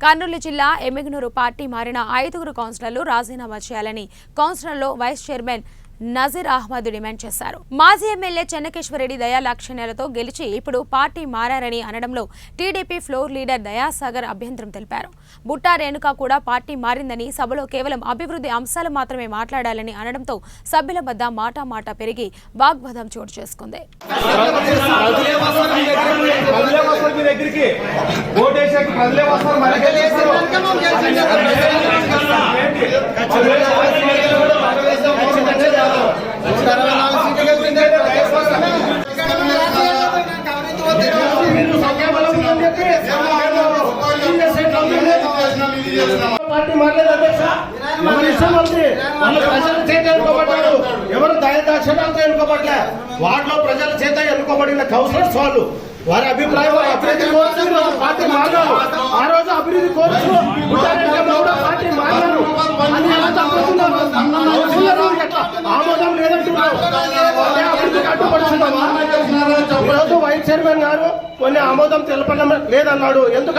కర్నూలు జిల్లా ఎమ్మిగనూరు పార్టీ మారిన 5 కౌన్సిలర్లు రాజీనామా చేయాలని కౌన్సిలర్లో vice chairman Nazir Ahmed demand చేశారు. మాజీ ఎమ్మెల్యే చెన్నకేశ్వరరెడ్డి దయాలక్షణ్యాలతో గెలిచి ఇప్పుడు పార్టీ మారారని అనడంలో టీడీపీ ఫ్లోర్ లీడర్ దయాసాగర్ అభ్యంతరం తెలిపారు. బుట్టా రేణుక కూడా పార్టీ మారిందని, సభలో కేవలం అభివృద్ధి అంశాలు మాత్రమే మాట్లాడాలని అనడంతో సభ్యుల మధ్య మాట పెరిగి వాగ్వాదం చోటు చేసుకుంది. పార్టీ మారలేదు అధ్యక్ష. ఎవరి ఇష్టం ఉంది, వాళ్ళు ప్రజల చేత ఎన్నుకోబడ్డారు. ఎవరు దయదాక్షణాలతో ఎన్నుకోబడలే. వాటిలో ప్రజల చేత ఎన్నుకోబడిన కౌన్సిలర్స్ వాళ్ళు వారి అభిప్రాయం అభివృద్ధి కోరుతూ పార్టీ మారారు. ఆ రోజు అభివృద్ధి కోరుతూ పార్టీ మారారు. అది ఎలా తప్పుతున్నారు? ఆమోదం లేదంటున్నారు. అభివృద్ధికి అడ్డుపడుతున్నావా? ఈరోజు వైస్ చైర్మన్ గారు కొన్ని ఆమోదం తెలపడం లేదన్నాడు. ఎందుకు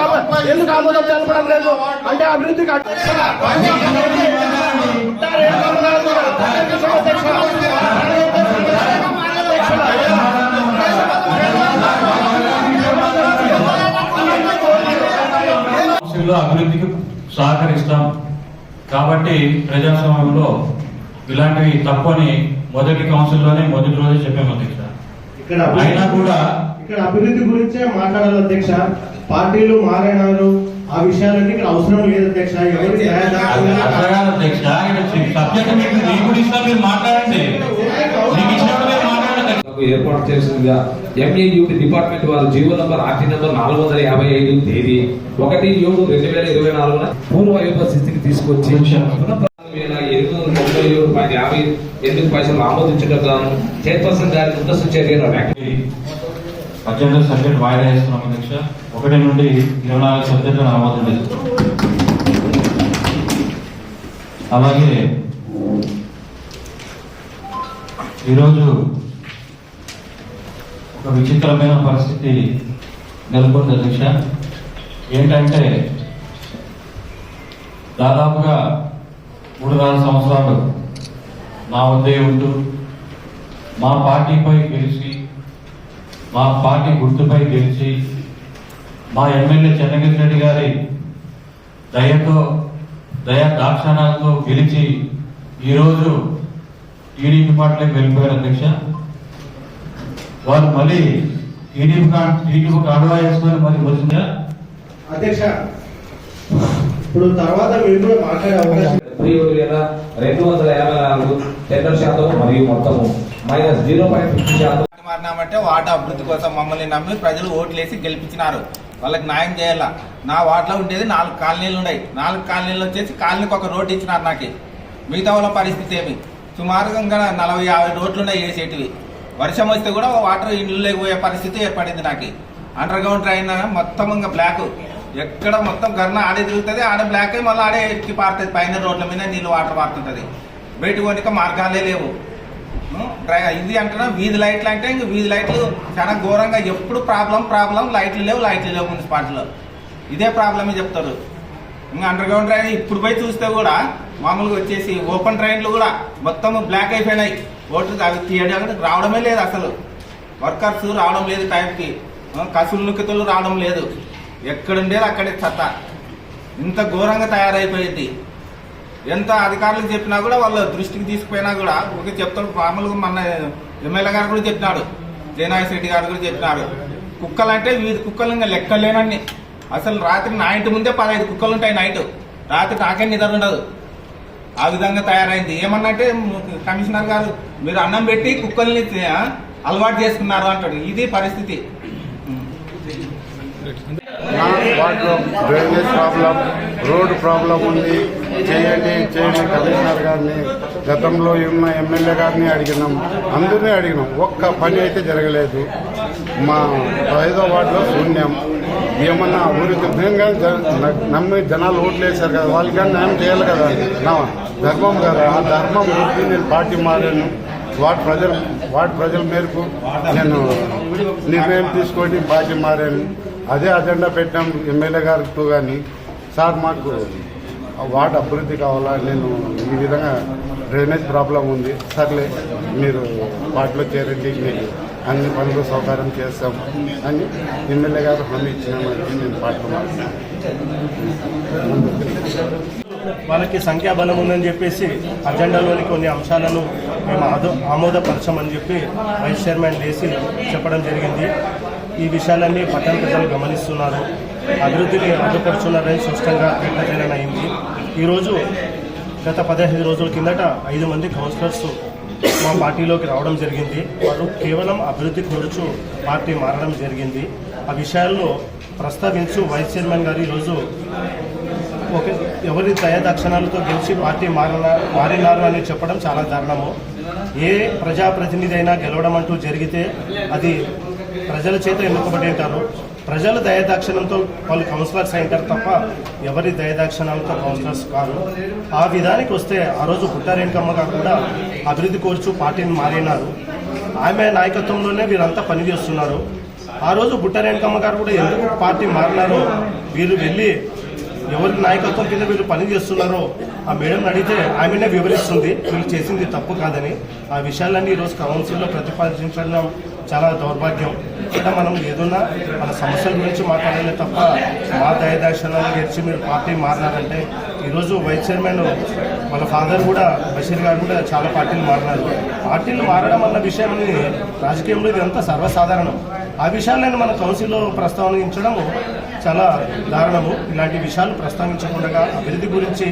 ఆమోదం తెలపడం లేదు అంటే అభివృద్ధికి అభివృద్ధికి సహకరిస్తాం కాబట్టి ప్రజాస్వామ్యంలో ఇలాంటివి తప్పని మొదటి కౌన్సిల్లోనే మొదటి రోజు చెప్పాము అధ్యక్ష. అయినా కూడా ఇక్కడ అభివృద్ధి గురించే మాట్లాడాలి అధ్యక్ష. పార్టీలు మారినారు, ఆ విషయాలన్నీ ఇక్కడ అవసరం లేదు అధ్యక్ష. ఏర్పాటు చేసిందిగా ఎంఏయూపీ డిపార్ట్మెంట్ వారు జీవో నంబర్ ఆర్టీ నంబర్ 455 తేదీ 1/7/2024 పూర్వ వైభవ స్థితికి తీసుకొచ్చి 897.58 ఆమోదించడం గాను చైర్పర్సన్ గారి ముందస్తు చర్యలు అజెండా సబ్జెక్ట్ వాయిదా వేస్తున్నాం అధ్యక్ష. 1 నుండి 24 సబ్జెక్టులను ఆమోదం చేస్తున్నాం. అలాగే ఈరోజు ఒక విచిత్రమైన పరిస్థితి నెలకొంది అధ్యక్ష. ఏంటంటే దాదాపుగా 3-4 సంవత్సరాలు నా వద్దే ఉంటూ మా పార్టీపై గెలిచి, మా పార్టీ గుర్తుపై గెలిచి, మా ఎమ్మెల్యే చెన్నకేశ్వరరెడ్డి గారి దయా దాక్షణాలతో గెలిచి ఈరోజు టీడీపీ పార్టీలోకి వెళ్ళిపోయారు అధ్యక్ష. వాళ్ళు మళ్ళీ టీడీపీకి అడవా వేసుకొని మళ్ళీ వచ్చిందా అధ్యక్ష? ఇప్పుడు తర్వాత మీరు కూడా మాట్లాడే అవకాశం 254 10% మరియు మొత్తము -0.50% మారినామంటే వార్డు అభివృద్ధి కోసం మమ్మల్ని నమ్మి ప్రజలు ఓట్లేసి గెలిపించినారు. వాళ్ళకి న్యాయం చేయాలా. నా వార్డులో ఉండేది 4 కాలనీలు ఉన్నాయి. 4 కాలనీలు వచ్చేసి కాలనీకి ఒక రోడ్డు ఇచ్చినారు నాకు. మిగతా వాళ్ళ పరిస్థితి ఏమి? సుమారుగా 40-50 రోడ్లు ఉన్నాయి వేసేటివి. వర్షం వస్తే కూడా వాటర్ ఇల్లు లేకపోయే పరిస్థితి ఏర్పడింది నాకు. అండర్ గ్రౌండ్ ట్రైన్ మొత్తం ఇంకా బ్లాక్, ఎక్కడ మొత్తం గర్న ఆడే తిరుగుతుంది, ఆడే బ్లాక్ అయి మళ్ళీ ఆడే ఎక్కి పారుతుంది. పైన రోడ్ల మీద నీళ్ళు వాటర్ పారుతుంటుంది. బయట కొనిక మార్గాలే లేవు. ఇది అంటున్నా వీధి లైట్లు అంటే ఇంక వీధి లైట్లు చాలా ఘోరంగా ఎప్పుడు ప్రాబ్లం లైట్లు లేవు మున్సిపాలిటీలో. ఇదే ప్రాబ్లమే చెప్తారు. ఇంకా అండర్ గ్రౌండ్ ట్రైన్ ఇప్పుడు పోయి చూస్తే కూడా మామూలుగా వచ్చేసి ఓపెన్ ట్రైన్లు కూడా మొత్తం బ్లాక్ అయిపోయినాయి. ఓట్లు అవి తీయడానికి రావడమే లేదు. అసలు వర్కర్స్ రావడం లేదు టైంకి. కసులు నుక్కితులు రావడం లేదు. ఎక్కడుండేది అక్కడే చెత్త. ఇంత ఘోరంగా తయారైపోయింది. ఎంత అధికారులకు చెప్పినా కూడా వాళ్ళ దృష్టికి తీసుకుపోయినా కూడా ఒక చెప్తాడు. మామూలుగా మన ఎమ్మెల్యే గారు కూడా చెప్పినాడు, జయనాగరెడ్డి గారు కూడా చెప్పినారు. కుక్కలు అంటే వీధి కుక్కలు ఇంకా లెక్కలేనన్ని. అసలు రాత్రి నా ఇంటి ముందే 15 కుక్కలు ఉంటాయి. నైట్ రాత్రి నాకే నిద్ర ఉండదు. ఆ విధంగా తయారైంది. ఏమన్నంటే కమిషనర్ గారు మీరు అన్నం పెట్టి కుక్కల్ని అలవాటు చేసుకున్నారు అంటాడు. ఇది పరిస్థితి. వాటిలో డ్రైనేజ్ ప్రాబ్లం, రోడ్డు ప్రాబ్లం ఉంది. చేయండి కమిషనర్ గారిని, గతంలో ఉన్న ఎమ్మెల్యే గారిని అడిగినాం, అందరినీ అడిగినాం. ఒక్క పని అయితే జరగలేదు. మా 5వ వార్డులో శూన్యం. ఏమన్నా ఊరికి నమ్మి జనాలు ఓట్లు వేశారు కదా, వాళ్ళకి కానీ న్యాయం చేయాలి కదా. నా ధర్మం కదా. ఆ ధర్మం గురించి నేను పార్టీ మారాను. వార్డు ప్రజల మేరకు నేను నిర్ణయం తీసుకొని పార్టీ మారాను. అదే అజెండా పెట్టాం ఎమ్మెల్యే గారితో. కానీ సార్ మాకు వార్డు అభివృద్ధి కావాలా, నేను ఈ విధంగా డ్రైనేజ్ ప్రాబ్లం ఉంది, సర్లే మీరు వాటిలో చేరండి, మీకు అన్ని పనులు సౌకర్యం చేస్తాం అని ఎమ్మెల్యే గారు హామీ ఇచ్చినామని నేను పార్టీలో వాళ్ళకి సంఖ్యాబలం ఉందని చెప్పేసి అజెండాలోని కొన్ని అంశాలను మేము ఆమోదపరచమని చెప్పి వైస్ చైర్మన్ లేసి చెప్పడం జరిగింది. ఈ విషయాలన్నీ పట్టణ ప్రజలు గమనిస్తున్నారు, అభివృద్ధిని అడ్డుపడుతున్నారని స్పష్టంగా అయింది. ఈరోజు గత 15 రోజుల కిందట 5 మంది కౌన్సిలర్స్ మా పార్టీలోకి రావడం జరిగింది. వారు కేవలం అభివృద్ధి కోరుచు పార్టీ మారడం జరిగింది. ఆ విషయాల్లో ప్రస్తావించు వైస్ చైర్మన్ గారు ఈరోజు ఎవరి దయాదక్షిణాలతో గెలిచి పార్టీ మారినారు అని చెప్పడం చాలా దారుణము. ఏ ప్రజాప్రతినిధి అయినా గెలవడం అంటూ జరిగితే అది ప్రజల చేత ఎన్నుకోబడి ఉంటారు. ప్రజల దయాదాక్షిణంతో వాళ్ళు కౌన్సిలర్స్ అయింటారు తప్ప ఎవరి దయాదాక్షిణాలతో కౌన్సిలర్స్ కాదు. ఆ విధానికి వస్తే ఆ రోజు పుట్టారేణకమ్మ గారు కూడా అభివృద్ధి కోరుచు పార్టీని మారినారు. ఆమె నాయకత్వంలోనే వీరంతా పనిచేస్తున్నారు. ఆ రోజు పుట్టారేణకమ్మ గారు కూడా ఎందుకు పార్టీ మారినారో వీరు వెళ్ళి ఎవరి నాయకత్వం కింద వీళ్ళు పని చేస్తున్నారో ఆ మేడం అడిగితే ఆమెనే వివరిస్తుంది వీళ్ళు చేసింది తప్పు కాదని. ఆ విషయాలన్నీ ఈరోజు కౌన్సిల్లో ప్రతిపాదించడం చాలా దౌర్భాగ్యం. ఇక్కడ మనం ఏదన్నా మన సమస్యల గురించి మాట్లాడలే తప్ప మా దయదాక్షణాలు గెలిచి మీరు పార్టీ మారినారంటే, ఈరోజు వైస్ చైర్మన్ వాళ్ళ ఫాదర్ కూడా బషీర్ గారు కూడా చాలా పార్టీలు మారినారు. పార్టీలు మారడం అన్న విషయం రాజకీయంలో ఇదంతా సర్వసాధారణం. ఆ విషయాలను మన కౌన్సిల్లో ప్రస్తావించడం చాలా దారుణము. ఇలాంటి విషయాలు ప్రస్తావించకుండా అభివృద్ధి గురించి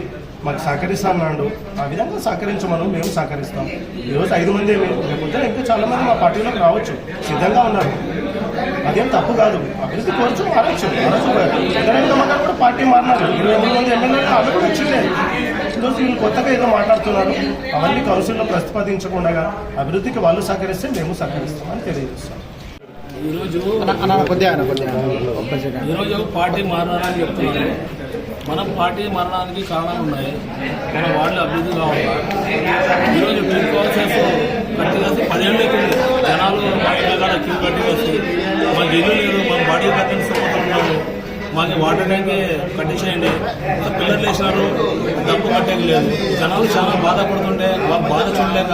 మాకు సహకరిస్తామన్నాడు. ఆ విధంగా సహకరించమను మేము సహకరిస్తాం. ఈరోజు 5 మంది లేకపోతే ఇంకా చాలా మంది మా పార్టీలోకి రావచ్చు, సిద్ధంగా ఉన్నారు. అదేం తప్పు కాదు, అభివృద్ధి కోరుచు మారచ్చు. కూడా పార్టీ మారినారు. 28 మంది ఎమ్మెల్యేలు అవి కూడా వచ్చిందే. ఈరోజు వీళ్ళు కొత్తగా ఏదో మాట్లాడుతున్నారు. అవన్నీ కౌన్సిల్లో ప్రతిపాదించకుండా అభివృద్ధికి వాళ్ళు సహకరిస్తే మేము సహకరిస్తామని తెలియజేస్తాం. ఈరోజు పార్టీ మారడానికి చెప్తున్నారు. మనం పార్టీ మారడానికి కారణాలు ఉన్నాయి. మన వాళ్ళు అభివృద్ధి కావాలి. ఈరోజు క్యూ కాన్సెస్ కట్టి వేసి 10 ఏళ్ళు అవుతుంది. జనాలు మా ఇళ్ళ కాడ క్యూ కట్టి వేసి మాకు ఇల్లు లేదు, మాకు బాడీ కట్టిస్తున్నాము, మాకు వాటర్ ట్యాంక్ కట్టించేయండి, పిల్లర్లు వేసినారు, డబ్బు కట్టేది లేదు. జనాలు చాలా బాధపడుతుంటే మాకు బాధ చూడలేక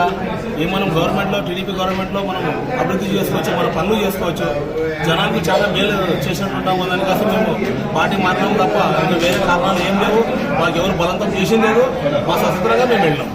మనం గవర్నమెంట్లో టీడీపీ గవర్నమెంట్లో మనం అభివృద్ధి చేసుకోవచ్చు, మన పనులు చేసుకోవచ్చు, జనానికి చాలా మేలు చేసినట్టుంటాము. దానికోసం మేము పార్టీ మాట్లాడడం తప్ప ఇంకా వేరే కారణాలు ఏం లేవు. మాకు ఎవరు బలంతం చేసింది లేదు. మా స్వతంత్రంగా మేము వెళ్ళాం.